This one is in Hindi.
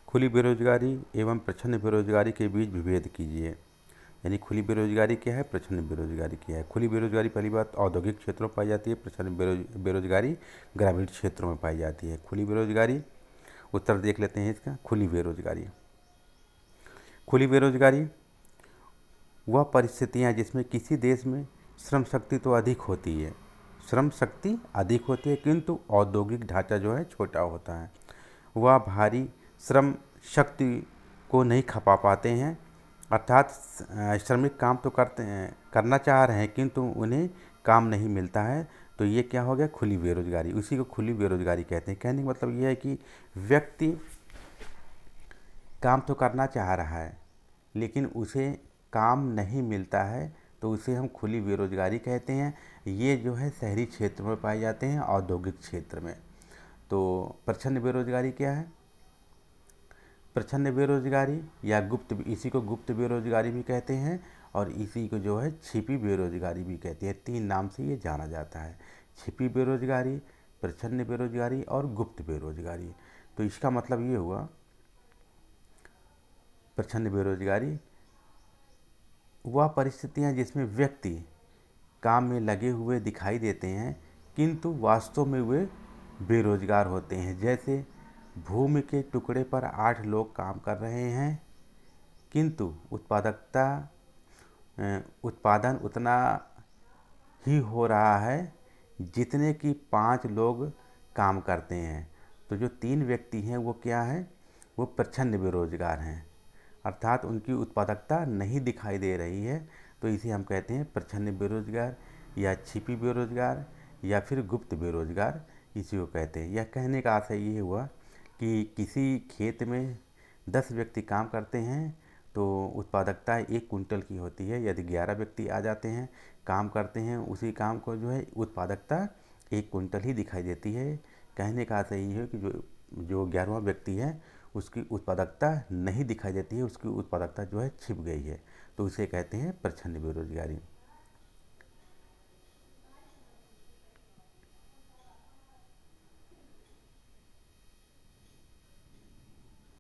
खुली बेरोजगारी एवं प्रच्छन्न बेरोजगारी के बीच विभेद कीजिए। यानी खुली बेरोजगारी क्या है, प्रच्छन्न बेरोजगारी क्या है। खुली बेरोजगारी पहली बात औद्योगिक क्षेत्रों में पाई जाती है, प्रच्छन्न बेरोजगारी ग्रामीण क्षेत्रों में पाई जाती है। खुली बेरोजगारी, उत्तर देख लेते हैं इसका। खुली बेरोजगारी, खुली बेरोजगारी वह परिस्थितियाँ जिसमें किसी देश में श्रम शक्ति तो अधिक होती है, श्रम शक्ति अधिक होती है, किंतु औद्योगिक ढांचा जो है छोटा होता है। वह भारी श्रम शक्ति को नहीं खपा पाते हैं, अर्थात श्रमिक काम तो करते हैं, करना चाह रहे हैं, किंतु उन्हें काम नहीं मिलता है। तो ये क्या हो गया, खुली बेरोजगारी। उसी को खुली बेरोजगारी कहते हैं। कहने का मतलब ये है कि व्यक्ति काम तो करना चाह रहा है लेकिन उसे काम नहीं मिलता है, तो उसे हम खुली बेरोजगारी कहते हैं। ये जो है शहरी क्षेत्र में पाए जाते हैं, औद्योगिक क्षेत्र में। तो प्रच्छन्न बेरोजगारी क्या है, प्रच्छन्न बेरोजगारी या गुप्त, इसी को गुप्त बेरोजगारी भी कहते हैं और इसी को जो है छिपी बेरोजगारी भी कहते हैं। तीन नाम से ये जाना जाता है, छिपी बेरोजगारी, प्रच्छन्न बेरोजगारी और गुप्त बेरोजगारी। तो इसका मतलब ये हुआ, प्रच्छन्न बेरोजगारी वह परिस्थितियाँ जिसमें व्यक्ति काम में लगे हुए दिखाई देते हैं किंतु वास्तव में वे बेरोजगार होते हैं। जैसे भूमि के टुकड़े पर 8 लोग काम कर रहे हैं किंतु उत्पादन उतना ही हो रहा है जितने कि 5 लोग काम करते हैं। तो जो 3 व्यक्ति हैं वो क्या है, वो प्रच्छन्न बेरोजगार हैं, अर्थात उनकी उत्पादकता नहीं दिखाई दे रही है। तो इसे हम कहते हैं प्रच्छन्न बेरोजगार या छिपी बेरोजगार या फिर गुप्त बेरोजगार, इसी को कहते हैं। यह कहने का आशय ये हुआ कि किसी खेत में 10 व्यक्ति काम करते हैं तो उत्पादकता 1 कुंटल की होती है। यदि 11 व्यक्ति आ जाते हैं, काम करते हैं, उसी काम को जो है उत्पादकता 1 कुंटल ही दिखाई देती है। कहने का आशय ये है कि जो 11वां व्यक्ति है उसकी उत्पादकता नहीं दिखाई देती है, उसकी उत्पादकता जो है छिप गई है। तो उसे कहते हैं प्रच्छन्न बेरोजगारी।